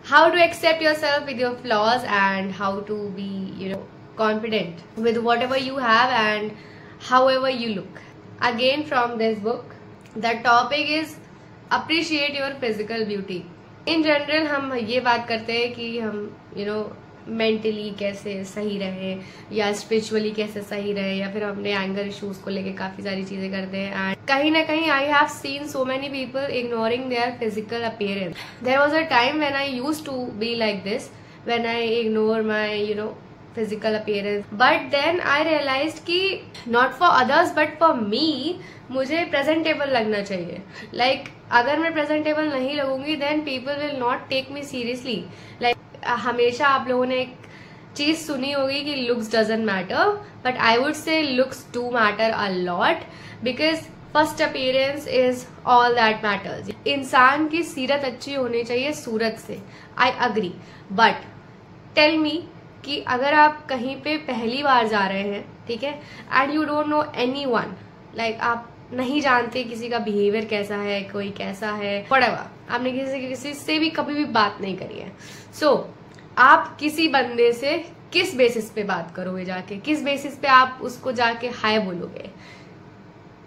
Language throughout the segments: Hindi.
how to accept yourself with your flaws and how to be confident with whatever you have and however you look. Again from this book, the topic is appreciate your physical beauty. In general हम ये बात करते हैं कि हम मेंटली कैसे सही रहे या स्पिरिचुअली कैसे सही रहे या फिर अपने एंगर इश्यूज को लेके काफी सारी चीजें करते हैं. एंड कहीं ना कहीं I have seen so many people ignoring their physical appearance. There was a time when I used to be like this, when I ignore my physical appearance, but then I realized कि not for others but for me मुझे presentable लगना चाहिए. Like अगर मैं presentable नहीं लगूंगी then people will not take me seriously. Like हमेशा आप लोगों ने एक चीज सुनी होगी कि looks doesn't matter, but I would say looks do matter a lot because first appearance is all that matters. इंसान की सीरत अच्छी होनी चाहिए सूरत से, I agree, but tell me कि अगर आप कहीं पे पहली बार जा रहे हैं, ठीक है, and you don't know any one, like आप नहीं जानते किसी का बिहेवियर कैसा है, कोई कैसा है, whatever, आपने किसी से भी कभी भी बात नहीं करी है. सो आप किसी बंदे से किस बेसिस पे बात करोगे जाके, किस बेसिस पे आप उसको जाके हाय बोलोगे?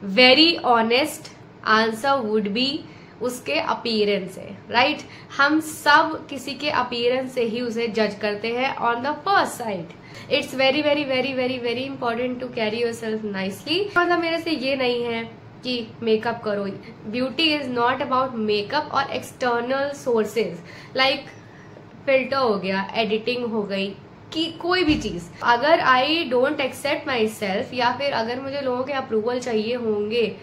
Very honest answer would be उसके अपीयरेंस से, राइट? हम सब किसी के अपीयरेंस से ही उसे जज करते हैं on the first side. It's very very very very very important to carry yourself nicely. मतलब मेरे से ये नहीं है कि मेकअप करो. Beauty is not about makeup और एक्सटर्नल सोर्सेज लाइक फिल्टर हो गया, एडिटिंग हो गई, कि कोई भी चीज. अगर I don't accept myself या फिर अगर मुझे लोगों के अप्रूवल चाहिए होंगे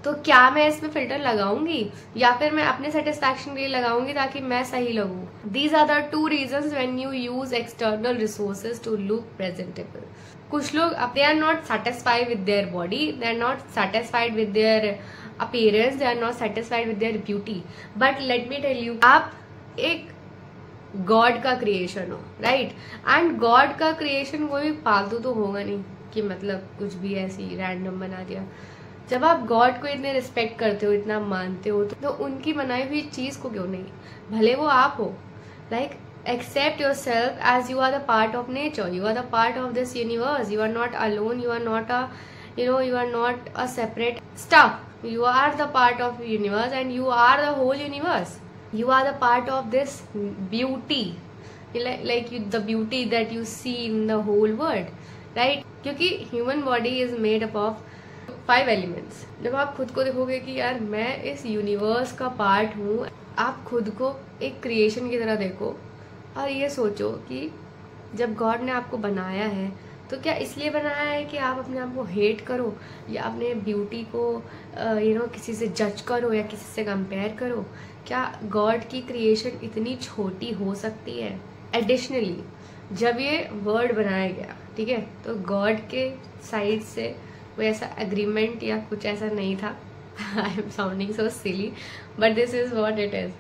तो क्या मैं इसमें फिल्टर लगाऊंगी या फिर मैं अपने सेटिस्फैक्शन के लिए लगाऊंगी ताकि मैं सही लगूं? These are the two reasons when you use external resources to look presentable. कुछ लोग they are not satisfied with their body, they are not satisfied with their appearance, they are not satisfied with their beauty. But let me tell you, आप एक गॉड का क्रिएशन हो, राइट? एंड गॉड का क्रिएशन कोई फालतू तो होगा नहीं कि मतलब कुछ भी ऐसी रैंडम बना दिया. जब आप गॉड को इतने रिस्पेक्ट करते हो, इतना मानते हो, तो उनकी बनाई हुई चीज को क्यों नहीं, भले वो आप हो. Like accept yourself as you are the part of nature, you are the part of this universe, you are not alone, you are not a you are not a separate stuff, you are the part of universe and you are the whole universe, you are the part of this beauty, like the beauty that you see in the whole world, right? क्योंकि human body is made up of 5 elements. जब आप खुद को देखोगे कि यार मैं इस यूनिवर्स का पार्ट हूँ, आप खुद को एक क्रिएशन की तरह देखो और ये सोचो कि जब गॉड ने आपको बनाया है तो क्या इसलिए बनाया है कि आप अपने आप को हेट करो या अपने ब्यूटी को किसी से जज करो या किसी से कंपेयर करो? क्या गॉड की क्रिएशन इतनी छोटी हो सकती है? एडिशनली जब ये वर्ड बनाया गया, ठीक है, तो गॉड के साइड से कोई ऐसा एग्रीमेंट या कुछ ऐसा नहीं था. I am sounding so silly but this is what it is.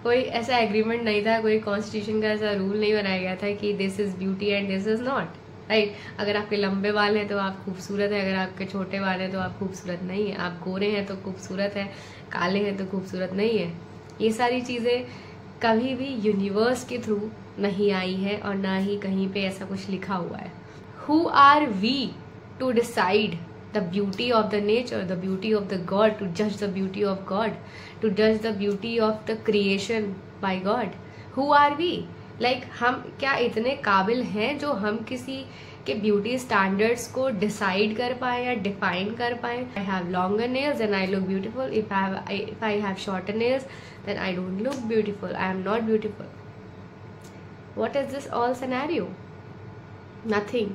कोई ऐसा एग्रीमेंट नहीं था, कोई कॉन्स्टिट्यूशन का ऐसा रूल नहीं बनाया गया था कि this is beauty and this is not, right? अगर आपके लंबे बाल हैं तो आप खूबसूरत है, अगर आपके छोटे बाल हैं तो आप खूबसूरत नहीं है, आप गोरे हैं तो खूबसूरत है, काले हैं तो खूबसूरत नहीं है. ये सारी चीज़ें कभी भी यूनिवर्स के थ्रू नहीं आई है और ना ही कहीं पे ऐसा कुछ लिखा हुआ है. Who are we to decide the beauty of the nature, the beauty of the God, to judge the beauty of God, to judge the beauty of the creation by God? Who are we? Like हम क्या इतने काबिल हैं जो हम किसी के ब्यूटी स्टैंडर्ड्स को डिसाइड कर पाए या डिफाइन कर पाए? I have longer nails and I look beautiful. If I have shorter nails then I don't look beautiful. I am not beautiful. What is this all scenario? Nothing.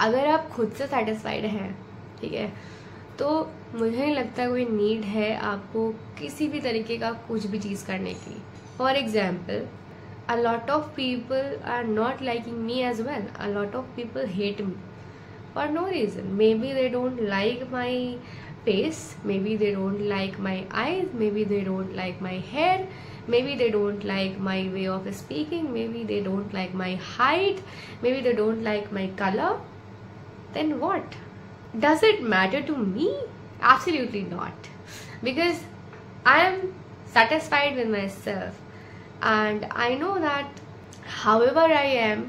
अगर आप खुद से सेटिस्फाइड हैं, ठीक है, तो मुझे नहीं लगता कोई नीड है आपको किसी भी तरीके का कुछ भी चीज़ करने की. For example, a lot of people are not liking me as well. A lot of people hate me for no reason. Maybe they don't like my face, maybe they don't like my eyes, maybe they don't like my hair, maybe they don't like my way of speaking, maybe they don't like my height, maybe they don't like my color. Then what? Does it matter to me? Absolutely not. Because I am satisfied with myself. and I know that however I am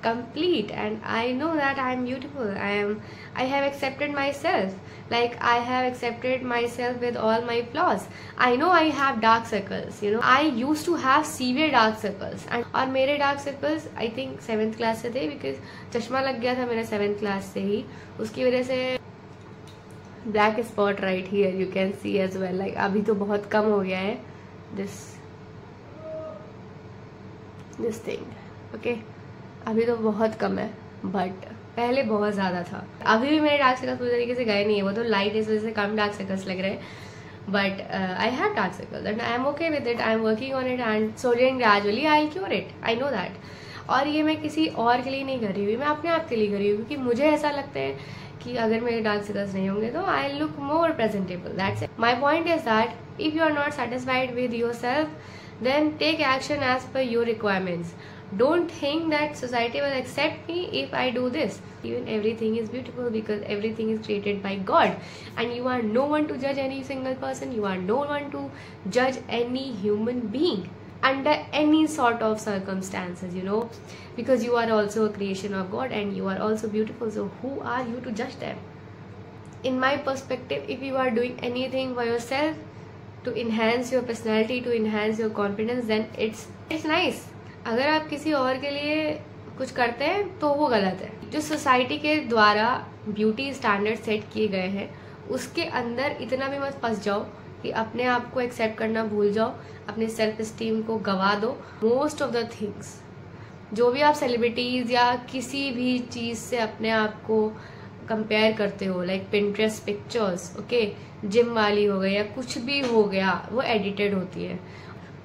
complete, and I know that I am beautiful. I have accepted myself, like I have accepted myself with all my flaws. I know I have dark circles, you know, I used to have severe dark circles, and और मेरे dark circles I think 7th class से थे, because चश्मा लग गया था मेरा 7th class से ही, उसकी वजह से black spot right here you can see as well, like अभी तो बहुत कम हो गया है this thing, okay, अभी तो बहुत कम है, बट पहले बहुत ज्यादा था. अभी भी मेरे डार्क सर्कल्स पूरी तरीके से गए नहीं है, वो तो लाइट इस वजह से कम डार्क सर्कल्स लग रहे हैं, but I have dark circles and I am okay with it. I am working on it and slowly and gradually I will cure it. I know that. और ये मैं किसी और के लिए नहीं कर रही हूँ, मैं अपने आप के लिए कर रही हूँ, क्योंकि मुझे ऐसा लगता है कि अगर मेरे डार्क सर्कल्स नहीं होंगे तो I look more presentable. That's it. My point is that if you are not satisfied with yourself, then take action as per your requirements. Don't think that society will accept me if I do this. Even everything is beautiful because everything is created by God, and you are no one to judge any single person. You are no one to judge any human being under any sort of circumstances, you know, because you are also a creation of God and you are also beautiful. So who are you to judge them? In my perspective, if you are doing anything for yourself to enhance your personality, to enhance your confidence, then it's nice. अगर आप किसी और के लिए कुछ करते हैं तो वो गलत है. जो सोसाइटी के द्वारा ब्यूटी स्टैंडर्ड सेट किए गए हैं उसके अंदर इतना भी मत फंस जाओ कि अपने आप को एक्सेप्ट करना भूल जाओ, अपने सेल्फ एस्टीम को गवा दो. मोस्ट ऑफ द थिंग्स जो भी आप सेलिब्रिटीज या किसी भी चीज से अपने आप को कंपेयर करते हो, like Pinterest pictures, okay, gym वाली हो गई या कुछ भी हो गया, वो एडिटेड होती है.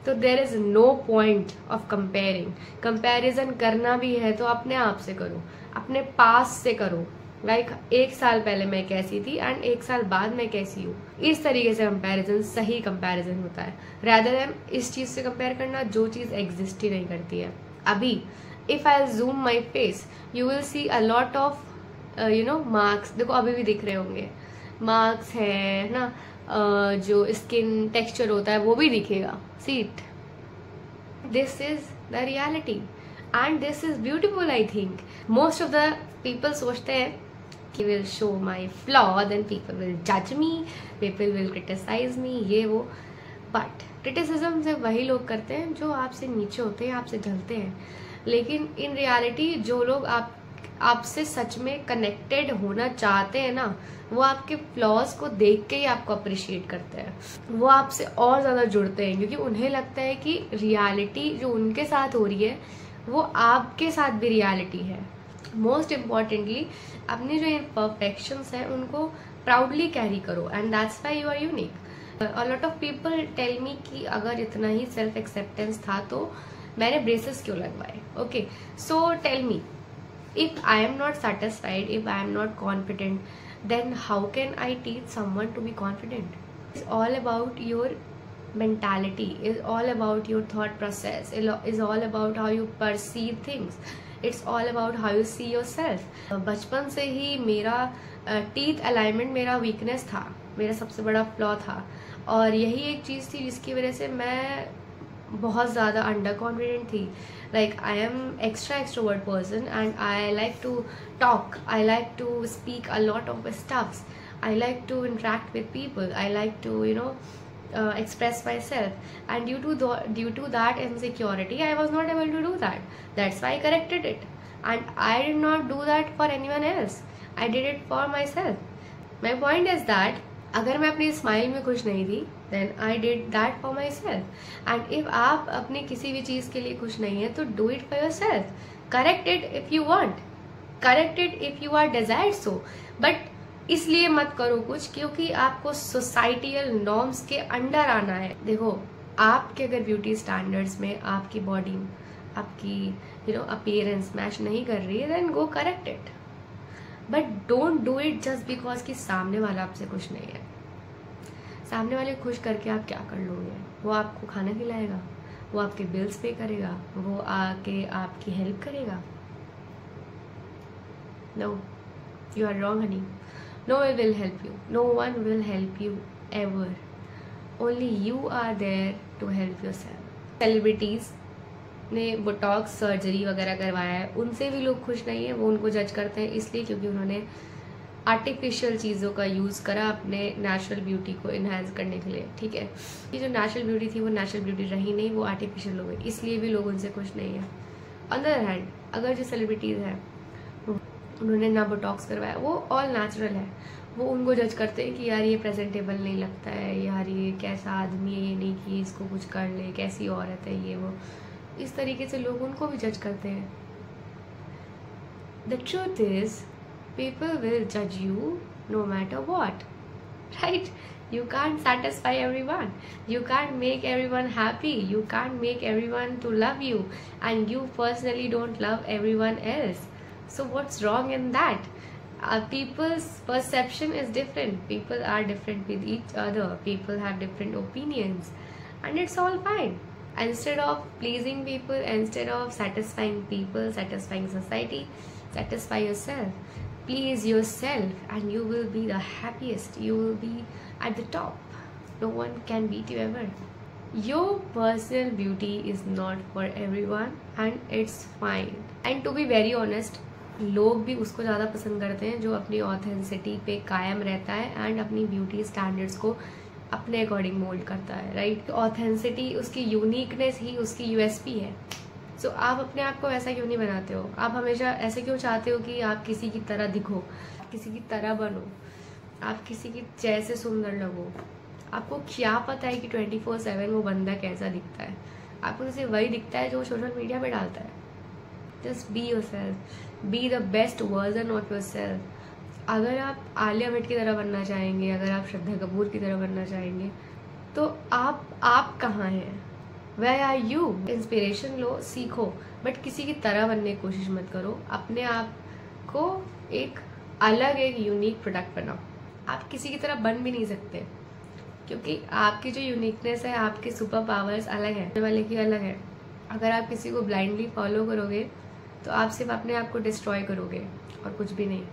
तो there is no point of comparing. Comparison करना भी है तो अपने आप से करो, अपने पास से करो. लाइक 1 साल पहले मैं कैसी थी एंड 1 साल बाद मैं कैसी हूँ, इस तरीके से कंपैरिजन सही कंपैरिजन होता है, rather than इस चीज से कंपेयर करना जो चीज एग्जिस्ट ही नहीं करती है. अभी if I zoom my face you will see a lot of you know marks. देखो अभी भी दिख रहे होंगे मार्क्स है ना, जो स्किन टेक्सचर होता है वो भी दिखेगा. See it, this is the reality and this is beautiful. I think most of the people सोचते हैं कि will show my flaw, then people will जज me, people will criticise me, ये वो. बट क्रिटिसिज्म से वही लोग करते हैं जो आपसे नीचे होते हैं, आपसे जलते हैं. लेकिन इन रियलिटी जो लोग आपसे सच में कनेक्टेड होना चाहते हैं ना, वो आपके फ्लॉज को देख के ही आपको अप्रिशिएट करते हैं, वो आपसे और ज्यादा जुड़ते हैं, क्योंकि उन्हें लगता है कि रियलिटी जो उनके साथ हो रही है वो आपके साथ भी रियलिटी है. मोस्ट इम्पॉर्टेंटली अपनी जो इम्परफेक्शंस हैं उनको प्राउडली कैरी करो, and that's why you are unique. A lot of people tell me कि अगर इतना ही सेल्फ एक्सेप्टेंस था तो मैंने ब्रेसेस क्यों लगवाए. Okay, so tell me, if I am not satisfied, if I am not confident, then how can I teach someone to be confident? It's all about your mentality, it's all about your thought process, it's all about how you perceive things, it's all about how you see yourself. बचपन से ही मेरा टीथ अलाइनमेंट मेरा वीकनेस था, मेरा सबसे बड़ा फ्लॉ था, और यही एक चीज़ थी जिसकी वजह से मैं बहुत ज़्यादा अंडर कॉन्फिडेंट थी. Like I am extrovert person and I like to talk, I like to speak a lot of stuffs, I like to interact with people, I like to, you know, express myself, and due to that insecurity I was not able to do that. That's why I corrected it, and I did not do that for anyone else, I did it for myself. My point is that अगर मैं अपनी स्माइल में खुश नहीं थी, then I did that for myself. And if आप अपनी किसी भी चीज के लिए खुश नहीं है तो do it for yourself. Correct it if you want, correct it if you are desired so, but इसलिए मत करो कुछ क्योंकि आपको सोसाइटियल नॉर्म्स के अंडर आना है. देखो, आपके अगर ब्यूटी स्टैंडर्ड्स में आपकी बॉडी, आपकी यू नो अपीयरेंस मैच नहीं कर रही है, then go correct it, but don't do it just because कि सामने वाला आपसे खुश नहीं है. सामने वाले खुश करके आप क्या कर लोगे? वो आपको खाना खिलाएगा, वो आपके बिल्स पे करेगा, वो आके आपकी हेल्प करेगा? No, you are wrong honey. No one will help you, no one will help you ever. only you are there to help yourself. Celebrities ने बोटॉक्स सर्जरी वगैरह करवाया है, उनसे भी लोग खुश नहीं है, वो उनको जज करते हैं इसलिए क्योंकि उन्होंने आर्टिफिशियल चीज़ों का यूज़ करा अपने नेचुरल ब्यूटी को इन्हांस करने के लिए, ठीक है। ये जो नेचुरल ब्यूटी थी वो नेचुरल ब्यूटी रही नहीं, वो आर्टिफिशियल हो गई, इसलिए भी लोग उनसे खुश नहीं है। अदर हैंड अगर जो सेलिब्रिटीज़ हैं उन्होंने ना बोटॉक्स करवाया, वो ऑल नेचुरल है, वो उनको जज करते हैं कि यार ये प्रेजेंटेबल नहीं लगता है, यार ये कैसा आदमी है, ये नहीं कि इसको कुछ कर ले, कैसी औरत है ये वो, इस तरीके से लोग उनको भी जज करते हैं। The truth is people will judge you no matter what, right? You can't satisfy everyone, you can't make everyone happy, you can't make everyone to love you, and you personally don't love everyone else. So what's wrong in that? People's perception is different, people are different with each other, people have different opinions, and it's all fine. Instead of pleasing people, instead of satisfying people, satisfying society, satisfy yourself. Please yourself and you will be the happiest, you will be at the top, no one can beat you ever. Your personal beauty is not for everyone and it's fine. And to be very honest, लोग भी उसको ज़्यादा पसंद करते हैं जो अपनी ऑथेंसिटी पे कायम रहता है एंड अपनी ब्यूटी स्टैंडर्ड्स को अपने अकॉर्डिंग मोल्ड करता है, राइट। ऑथेंसिटी, उसकी यूनिकनेस ही उसकी यूएसपी है। सो आप अपने आप को ऐसा क्यों नहीं बनाते हो? आप हमेशा ऐसे क्यों चाहते हो कि आप किसी की तरह दिखो, किसी की तरह बनो, आप किसी की जैसे सुंदर लगो? आपको क्या पता है कि 24/7 वो बंदा कैसा दिखता है? आपको सिर्फ वही दिखता है जो सोशल मीडिया पे डालता है। Just be yourself, be the best version of yourself. अगर आप आलिया भट्ट की तरह बनना चाहेंगे, अगर आप श्रद्धा कपूर की तरह बनना चाहेंगे, तो आप कहाँ हैं? Where are you? इंस्पिरेशन लो, सीखो, बट किसी की तरह बनने की कोशिश मत करो। अपने आप को एक अलग, एक यूनिक प्रोडक्ट बनाओ। आप किसी की तरह बन भी नहीं सकते क्योंकि आपकी जो यूनिकनेस है, आपके सुपर पावर्स अलग है, वाले की अलग है। अगर आप किसी को ब्लाइंडली फॉलो करोगे तो आप सिर्फ अपने आप को डिस्ट्रॉय करोगे और कुछ भी नहीं।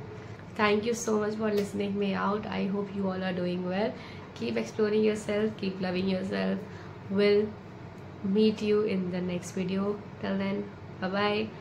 Thank you so much for listening me out. I hope you all are doing well. Keep exploring yourself, keep loving yourself. Will meet you in the next video. Till then, bye bye.